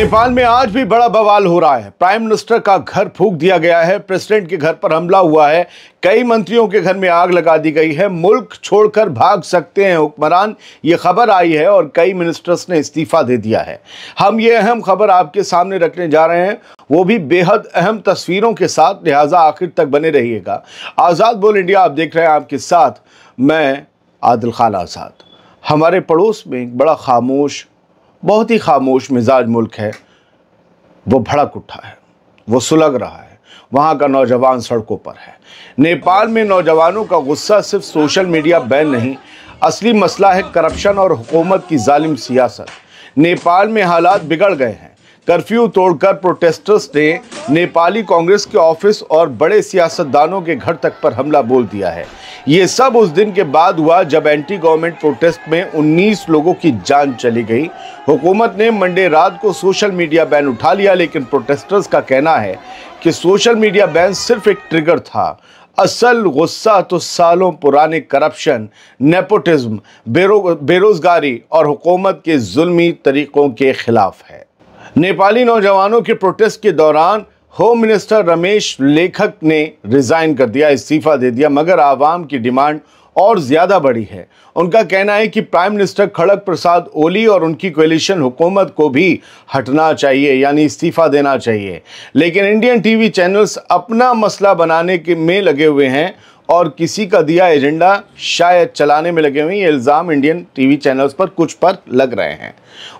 नेपाल में आज भी बड़ा बवाल हो रहा है। प्राइम मिनिस्टर का घर फूंक दिया गया है, प्रेसिडेंट के घर पर हमला हुआ है, कई मंत्रियों के घर में आग लगा दी गई है, मुल्क छोड़कर भाग सकते हैं हुक्मरान, ये खबर आई है और कई मिनिस्टर्स ने इस्तीफा दे दिया है। हम ये अहम खबर आपके सामने रखने जा रहे हैं, वो भी बेहद अहम तस्वीरों के साथ, लिहाजा आखिर तक बने रहिएगा। आज़ाद बोल इंडिया आप देख रहे हैं, आपके साथ मैं आदिल खान आज़ाद। हमारे पड़ोस में एक बड़ा खामोश, बहुत ही खामोश मिजाज मुल्क है, वो भड़क उठा है, वो सुलग रहा है, वहाँ का नौजवान सड़कों पर है। नेपाल में नौजवानों का गुस्सा सिर्फ सोशल मीडिया बैन नहीं, असली मसला है करप्शन और हुकूमत की जालिम सियासत। नेपाल में हालात बिगड़ गए हैं। कर्फ्यू तोड़कर प्रोटेस्टर्स ने नेपाली कांग्रेस के ऑफिस और बड़े सियासतदानों के घर तक पर हमला बोल दिया है। ये सब उस दिन के बाद हुआ जब एंटी गवर्नमेंट प्रोटेस्ट में 19 लोगों की जान चली गई। हुकूमत ने मंडे रात को सोशल मीडिया बैन उठा लिया, लेकिन प्रोटेस्टर्स का कहना है कि सोशल मीडिया बैन सिर्फ एक ट्रिगर था। असल गुस्सा तो सालों पुराने करप्शन, नेपोटिज्म, बेरोजगारी और हुकूमत के जुल्मी तरीकों के खिलाफ है। नेपाली नौजवानों के प्रोटेस्ट के दौरान होम मिनिस्टर रमेश लेखक ने रिजाइन कर दिया, इस्तीफा दे दिया, मगर आवाम की डिमांड और ज्यादा बड़ी है। उनका कहना है कि प्राइम मिनिस्टर खड़ग प्रसाद ओली और उनकी कोलिशन हुकूमत को भी हटना चाहिए, यानी इस्तीफा देना चाहिए। लेकिन इंडियन टीवी चैनल्स अपना मसला बनाने के में लगे हुए हैं और किसी का दिया एजेंडा शायद चलाने में लगे हुए हैं। ये इल्ज़ाम इंडियन टीवी चैनल्स पर कुछ पर लग रहे हैं।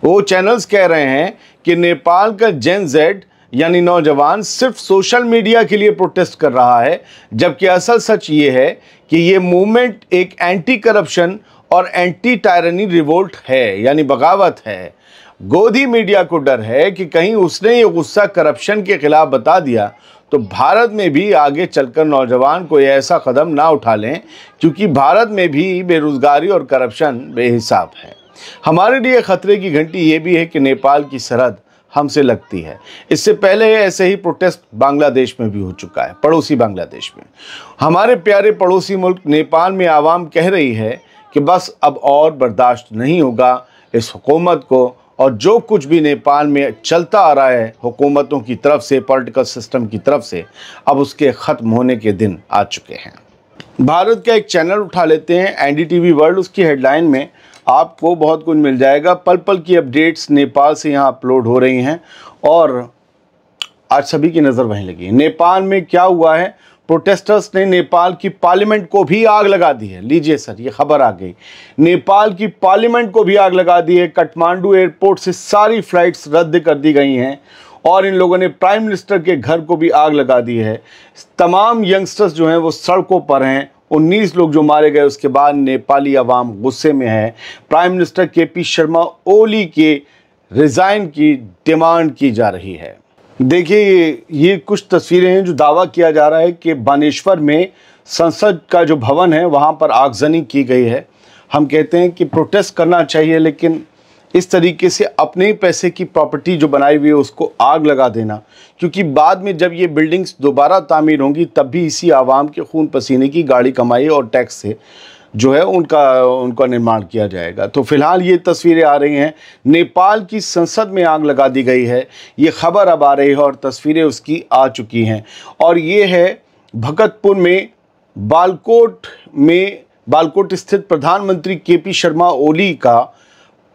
वो चैनल्स कह रहे हैं कि नेपाल का जेन जेड यानी नौजवान सिर्फ सोशल मीडिया के लिए प्रोटेस्ट कर रहा है, जबकि असल सच ये है कि ये मूवमेंट एक एंटी करप्शन और एंटी टायरनी रिवोल्ट है, यानी बगावत है। गोदी मीडिया को डर है कि कहीं उसने ये गुस्सा करप्शन के खिलाफ बता दिया तो भारत में भी आगे चलकर नौजवान कोई ऐसा कदम ना उठा लें, क्योंकि भारत में भी बेरोजगारी और करप्शन बेहिसाब है। हमारे लिए खतरे की घंटी ये भी है कि नेपाल की सरहद हमसे लगती है। इससे पहले ऐसे ही प्रोटेस्ट बांग्लादेश में भी हो चुका है, पड़ोसी बांग्लादेश में। हमारे प्यारे पड़ोसी मुल्क नेपाल में आवाम कह रही है कि बस अब और बर्दाश्त नहीं होगा इस हुकूमत को, और जो कुछ भी नेपाल में चलता आ रहा है हुकूमतों की तरफ से, पॉलिटिकल सिस्टम की तरफ से, अब उसके ख़त्म होने के दिन आ चुके हैं। भारत का एक चैनल उठा लेते हैं, एनडीटीवी वर्ल्ड, उसकी हेडलाइन में आपको बहुत कुछ मिल जाएगा। पल पल की अपडेट्स नेपाल से यहाँ अपलोड हो रही हैं और आज सभी की नज़र वहीं लगी है। नेपाल में क्या हुआ है, प्रोटेस्टर्स ने नेपाल की पार्लियामेंट को भी आग लगा दी है। लीजिए सर, ये खबर आ गई, नेपाल की पार्लियामेंट को भी आग लगा दी है। काठमांडू एयरपोर्ट से सारी फ्लाइट्स रद्द कर दी गई हैं और इन लोगों ने प्राइम मिनिस्टर के घर को भी आग लगा दी है। तमाम यंगस्टर्स जो हैं वो सड़कों पर हैं। 19 लोग जो मारे गए, उसके बाद नेपाली अवाम गुस्से में है। Prime minister KP Sharma Oli के रिज़ाइन की डिमांड की जा रही है। देखिए, ये कुछ तस्वीरें हैं जो दावा किया जा रहा है कि बानेश्वर में संसद का जो भवन है वहाँ पर आगजनी की गई है। हम कहते हैं कि प्रोटेस्ट करना चाहिए, लेकिन इस तरीके से अपने ही पैसे की प्रॉपर्टी जो बनाई हुई है उसको आग लगा देना, क्योंकि बाद में जब ये बिल्डिंग्स दोबारा तामीर होंगी तब भी इसी आवाम के खून पसीने की गाड़ी कमाई और टैक्स से जो है उनका निर्माण किया जाएगा। तो फिलहाल ये तस्वीरें आ रही हैं, नेपाल की संसद में आग लगा दी गई है। ये खबर अब आ रही है और तस्वीरें उसकी आ चुकी हैं। और ये है भगतपुर में बालकोट स्थित प्रधानमंत्री केपी शर्मा ओली का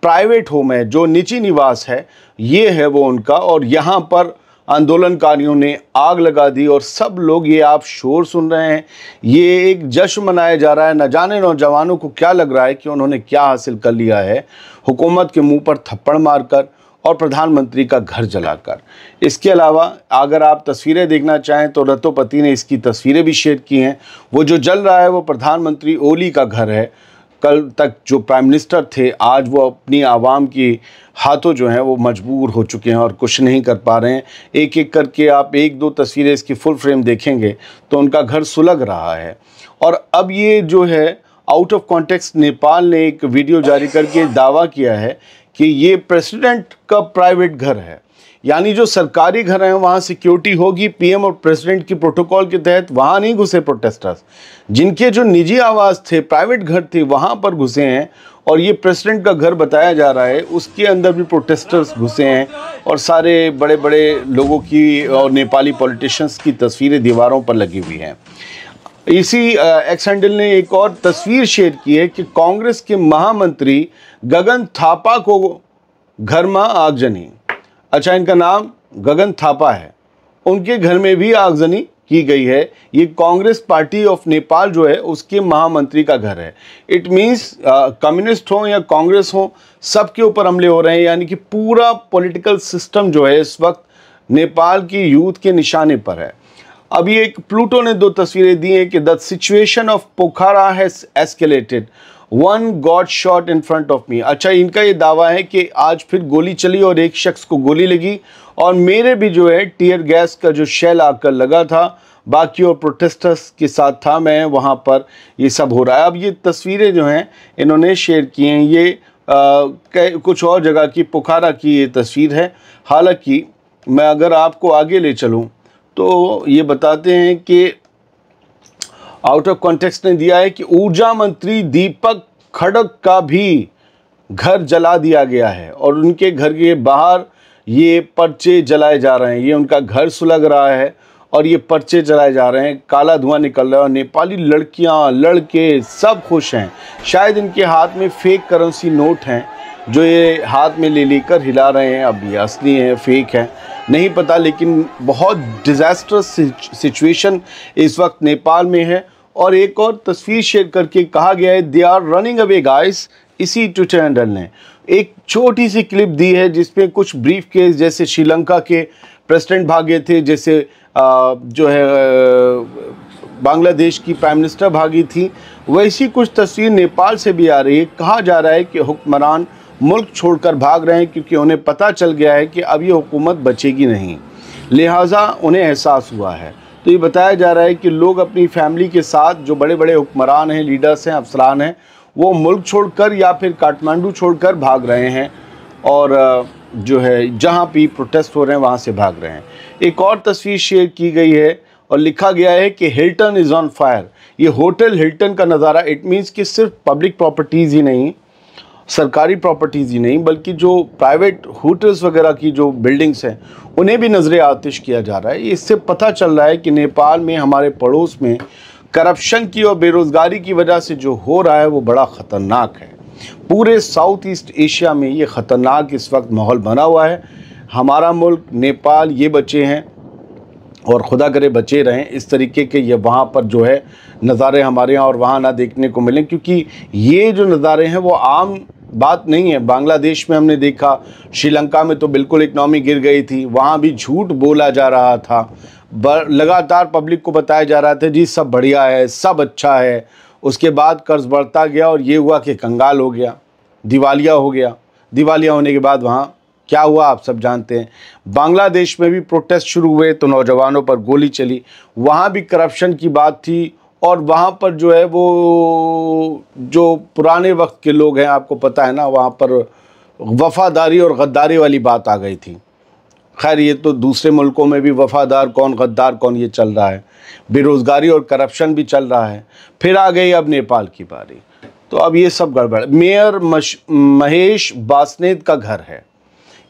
प्राइवेट होम है, जो निजी निवास है, ये है वो उनका। और यहाँ पर आंदोलनकारियों ने आग लगा दी और सब लोग, ये आप शोर सुन रहे हैं, ये एक जश्न मनाया जा रहा है। न जाने नौजवानों को क्या लग रहा है कि उन्होंने क्या हासिल कर लिया है, हुकूमत के मुंह पर थप्पड़ मारकर और प्रधानमंत्री का घर जलाकर। इसके अलावा अगर आप तस्वीरें देखना चाहें तो रतोपति ने इसकी तस्वीरें भी शेयर की हैं। वो जो जल रहा है वो प्रधानमंत्री ओली का घर है। कल तक जो प्राइम मिनिस्टर थे, आज वो अपनी आवाम की हाथों जो हैं वो मजबूर हो चुके हैं और कुछ नहीं कर पा रहे हैं। एक एक करके आप एक दो तस्वीरें इसकी फुल फ्रेम देखेंगे तो उनका घर सुलग रहा है। और अब ये जो है आउट ऑफ कॉन्टेक्स्ट नेपाल ने एक वीडियो जारी करके दावा किया है कि ये प्रेसिडेंट का प्राइवेट घर है, यानी जो सरकारी घर हैं वहाँ सिक्योरिटी होगी। पीएम और प्रेसिडेंट की प्रोटोकॉल के तहत वहाँ नहीं घुसे प्रोटेस्टर्स। जिनके जो निजी आवास थे, प्राइवेट घर थे, वहाँ पर घुसे हैं और ये प्रेसिडेंट का घर बताया जा रहा है, उसके अंदर भी प्रोटेस्टर्स घुसे हैं और सारे बड़े बड़े लोगों की और नेपाली पॉलिटिशियंस की तस्वीरें दीवारों पर लगी हुई हैं। इसी एक्स हैंडल ने एक और तस्वीर शेयर की है कि कांग्रेस के महामंत्री गगन थापा को घर में आगजनी। अच्छा, इनका नाम गगन थापा है, उनके घर में भी आगजनी की गई है। ये कांग्रेस पार्टी ऑफ नेपाल जो है उसके महामंत्री का घर है। इट मीन्स कम्युनिस्ट हो या कांग्रेस हो, सबके ऊपर हमले हो रहे हैं, यानी कि पूरा पॉलिटिकल सिस्टम जो है इस वक्त नेपाल की यूथ के निशाने पर है। अभी एक प्लूटो ने 2 तस्वीरें दी हैं कि the situation of Pokhara has escalated, one got shot in front of me. अच्छा, इनका ये दावा है कि आज फिर गोली चली और एक शख्स को गोली लगी और मेरे भी जो है टीयर गैस का जो शेल आकर लगा था, बाकी और प्रोटेस्टर्स के साथ था मैं वहाँ पर, ये सब हो रहा है। अब ये तस्वीरें जो हैं इन्होंने शेयर की हैं, ये कुछ और जगह की, पोखरा की ये तस्वीर है। हालांकि मैं अगर आपको आगे ले चलूँ तो ये बताते हैं कि आउट ऑफ कॉन्टेक्स्ट ने दिया है कि ऊर्जा मंत्री दीपक खड़ग का भी घर जला दिया गया है और उनके घर के बाहर ये पर्चे जलाए जा रहे हैं। ये उनका घर सुलग रहा है और ये पर्चे जलाए जा रहे हैं, काला धुआं निकल रहा है और नेपाली लड़कियां लड़के सब खुश हैं। शायद इनके हाथ में फेक करेंसी नोट हैं जो ये हाथ में ले लेकर हिला रहे हैं। अब ये असली हैं फेक हैं नहीं पता, लेकिन बहुत डिज़ास्टरस सिचुएशन इस वक्त नेपाल में है। और एक और तस्वीर शेयर करके कहा गया है they are running away guys. इसी ट्विटर हैंडल ने एक छोटी सी क्लिप दी है जिसमें कुछ ब्रीफ केस, जैसे श्रीलंका के प्रेसिडेंट भागे थे, जैसे जो है बांग्लादेश की प्राइम मिनिस्टर भागी थी, वैसी कुछ तस्वीर नेपाल से भी आ रही है। कहा जा रहा है कि हुक्मरान मुल्क छोड़कर भाग रहे हैं क्योंकि उन्हें पता चल गया है कि अब ये हुकूमत बचेगी नहीं, लिहाजा उन्हें एहसास हुआ है। तो ये बताया जा रहा है कि लोग अपनी फैमिली के साथ, जो बड़े बड़े हुक्मरान हैं, लीडर्स हैं, अफसरान हैं, वो मुल्क छोड़कर या फिर काठमांडू छोड़कर भाग रहे हैं और जो है जहाँ भी प्रोटेस्ट हो रहे हैं वहाँ से भाग रहे हैं। एक और तस्वीर शेयर की गई है और लिखा गया है कि हिल्टन इज़ ऑन फायर। ये होटल हिल्टन का नज़ारा, इट मीन्स कि सिर्फ पब्लिक प्रॉपर्टीज़ ही नहीं, सरकारी प्रॉपर्टीज़ ही नहीं, बल्कि जो प्राइवेट होटल्स वगैरह की जो बिल्डिंग्स हैं उन्हें भी नजर आतिश किया जा रहा है। इससे पता चल रहा है कि नेपाल में, हमारे पड़ोस में, करप्शन की और बेरोज़गारी की वजह से जो हो रहा है वो बड़ा ख़तरनाक है। पूरे साउथ ईस्ट एशिया में ये ख़तरनाक इस वक्त माहौल बना हुआ है। हमारा मुल्क नेपाल ये बचे हैं और खुदा करे बचे रहें इस तरीके के ये वहाँ पर जो है नज़ारे हमारे यहाँ और वहाँ ना देखने को मिलें, क्योंकि ये जो नज़ारे हैं वो आम बात नहीं है। बांग्लादेश में हमने देखा, श्रीलंका में तो बिल्कुल इकनॉमी गिर गई थी, वहाँ भी झूठ बोला जा रहा था, लगातार पब्लिक को बताया जा रहा था जी सब बढ़िया है, सब अच्छा है। उसके बाद कर्ज बढ़ता गया और ये हुआ कि कंगाल हो गया, दिवालिया हो गया। दिवालिया होने के बाद वहाँ क्या हुआ आप सब जानते हैं। बांग्लादेश में भी प्रोटेस्ट शुरू हुए तो नौजवानों पर गोली चली, वहाँ भी करप्शन की बात थी और वहाँ पर जो है वो जो पुराने वक्त के लोग हैं, आपको पता है ना, वहाँ पर वफ़ादारी और गद्दारी वाली बात आ गई थी। खैर ये तो दूसरे मुल्कों में भी वफ़ादार कौन गद्दार कौन ये चल रहा है, बेरोज़गारी और करप्शन भी चल रहा है। फिर आ गई अब नेपाल की बारी, तो अब ये सब गड़बड़। मेयर महेश बासनेत का घर है,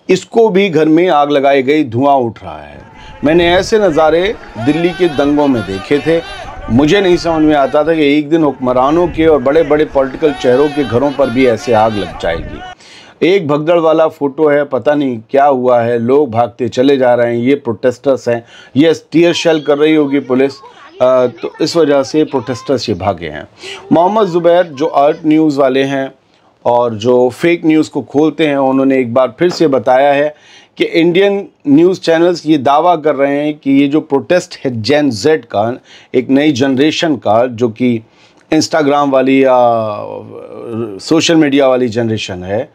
इसको भी घर में आग लगाई गई, धुआं उठ रहा है। मैंने ऐसे नज़ारे दिल्ली के दंगों में देखे थे। मुझे नहीं समझ में आता था कि एक दिन हुक्मरानों के और बड़े बड़े पॉलिटिकल चेहरों के घरों पर भी ऐसे आग लग जाएगी। एक भगदड़ वाला फ़ोटो है, पता नहीं क्या हुआ है, लोग भागते चले जा रहे हैं। ये प्रोटेस्टर्स हैं, ये टीयर शेल कर रही होगी पुलिस, तो इस वजह से प्रोटेस्टर्स ये भागे हैं। मोहम्मद ज़ुबैर जो अर्थ न्यूज़ वाले हैं और जो फेक न्यूज़ को खोलते हैं, उन्होंने एक बार फिर से बताया है कि इंडियन न्यूज़ चैनल्स ये दावा कर रहे हैं कि ये जो प्रोटेस्ट है जेन जेड का, एक नई जनरेशन का, जो कि इंस्टाग्राम वाली या सोशल मीडिया वाली जनरेशन है,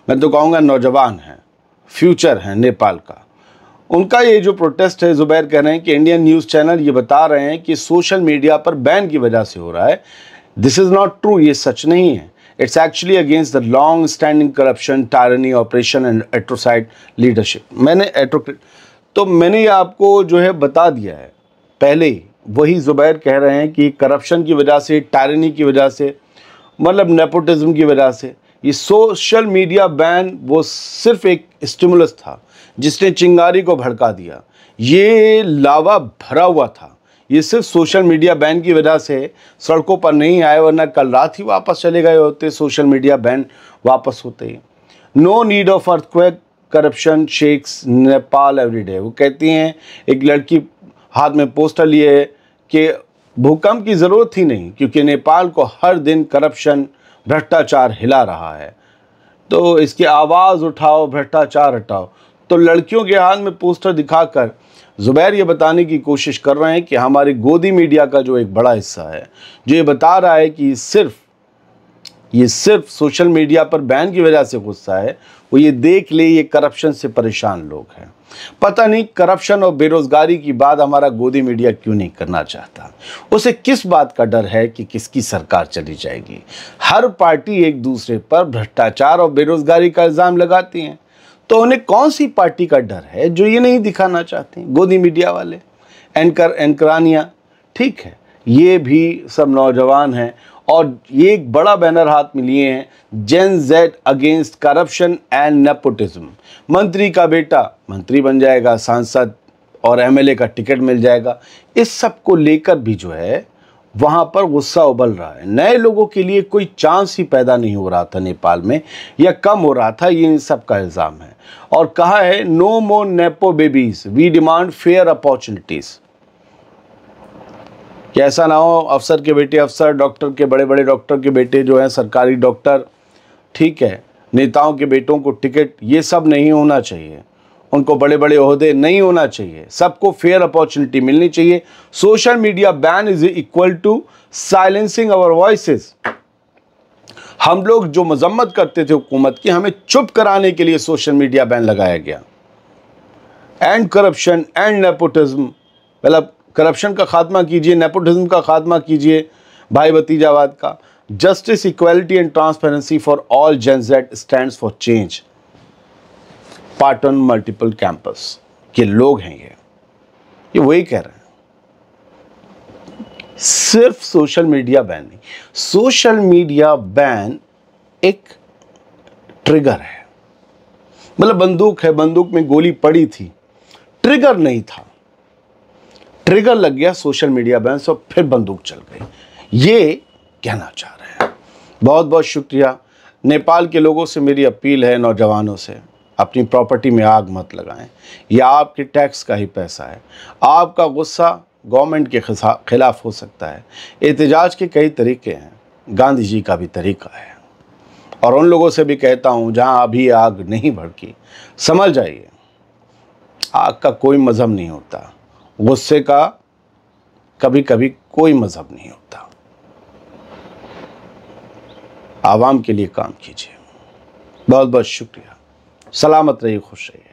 मैं तो कहूँगा नौजवान है, फ्यूचर है नेपाल का, उनका ये जो प्रोटेस्ट है, ज़ुबैर कह रहे हैं कि इंडियन न्यूज़ चैनल ये बता रहे हैं कि सोशल मीडिया पर बैन की वजह से हो रहा है। दिस इज़ नॉट ट्रू, ये सच नहीं है। It's actually against the long standing corruption, tyranny, operation and atrocity leadership. मैंने ये आपको जो है बता दिया है पहले ही। वही ज़ुबैर कह रहे हैं कि करप्शन की वजह से, टायरनी की वजह से, मतलब नेपोटिज्म की वजह से ये सोशल मीडिया बैन वो सिर्फ एक स्टिमुलस था जिसने चिंगारी को भड़का दिया। ये लावा भरा हुआ था। ये सिर्फ सोशल मीडिया बैन की वजह से सड़कों पर नहीं आए, वरना कल रात ही वापस चले गए होते सोशल मीडिया बैन वापस होते ही। No need of earthquake, corruption shakes Nepal everyday. वो कहती हैं, एक लड़की हाथ में पोस्टर लिए कि भूकंप की ज़रूरत ही नहीं, क्योंकि नेपाल को हर दिन करप्शन भ्रष्टाचार हिला रहा है। तो इसकी आवाज़ उठाओ, भ्रष्टाचार हटाओ। तो लड़कियों के हाथ में पोस्टर दिखाकर ज़ुबैर ये बताने की कोशिश कर रहे हैं कि हमारे गोदी मीडिया का जो एक बड़ा हिस्सा है, जो ये बता रहा है कि ये सिर्फ सोशल मीडिया पर बैन की वजह से गुस्सा है, वो ये देख ले ये करप्शन से परेशान लोग हैं। पता नहीं करप्शन और बेरोजगारी की बात हमारा गोदी मीडिया क्यों नहीं करना चाहता। उसे किस बात का डर है कि किसकी सरकार चली जाएगी। हर पार्टी एक दूसरे पर भ्रष्टाचार और बेरोजगारी का इल्ज़ाम लगाती है, तो उन्हें कौन सी पार्टी का डर है जो ये नहीं दिखाना चाहती। गोदी मीडिया वाले एंकरानियाँ, ठीक है, ये भी सब नौजवान हैं और ये एक बड़ा बैनर हाथ में लिए हैं, Gen Z against corruption and nepotism. मंत्री का बेटा मंत्री बन जाएगा, सांसद और एमएलए का टिकट मिल जाएगा। इस सब को लेकर भी जो है वहाँ पर गुस्सा उबल रहा है। नए लोगों के लिए कोई चांस ही पैदा नहीं हो रहा था नेपाल में, या कम हो रहा था, ये इन सब का इल्ज़ाम है। और कहा है, no more nepo babies, we demand fair opportunities. कि ऐसा ना हो अफसर के बेटे अफसर, डॉक्टर के बड़े बड़े डॉक्टर के बेटे जो हैं सरकारी डॉक्टर, ठीक है, नेताओं के बेटों को टिकट, ये सब नहीं होना चाहिए। उनको बड़े बड़े ओहदे नहीं होना चाहिए। सबको फेयर अपॉर्चुनिटी मिलनी चाहिए। Social media ban is equal to silencing our voices. हम लोग जो मजम्मत करते थे हुकूमत की, हमें चुप कराने के लिए सोशल मीडिया बैन लगाया गया। एंड करप्शन एंड नेपोटिज्म, मतलब करप्शन का खात्मा कीजिए, नेपोटिज्म का खात्मा कीजिए, भाई भतीजावाद का। Justice, equality and transparency for all, gen Z stands for change, पार्टन मल्टीपल कैंपस के लोग हैं ये वही कह रहे हैं। सिर्फ सोशल मीडिया बैन नहीं, सोशल मीडिया बैन एक ट्रिगर है। मतलब बंदूक है, बंदूक में गोली पड़ी थी, ट्रिगर नहीं था, ट्रिगर लग गया सोशल मीडिया बैन से, फिर बंदूक चल गई। ये कहना चाह रहे हैं। बहुत बहुत शुक्रिया। नेपाल के लोगों से मेरी अपील है, नौजवानों से, अपनी प्रॉपर्टी में आग मत लगाएं। यह आपके टैक्स का ही पैसा है। आपका गुस्सा गवर्नमेंट के खिलाफ हो सकता है। एहतजाज के कई तरीके हैं, गांधी जी का भी तरीका है। और उन लोगों से भी कहता हूं जहां अभी आग नहीं भड़की, समझ जाइए आग का कोई मज़हब नहीं होता, गुस्से का कभी कभी कोई मज़हब नहीं होता। आवाम के लिए काम कीजिए। बहुत बहुत शुक्रिया। सलामत रहिए, खुश रहिए।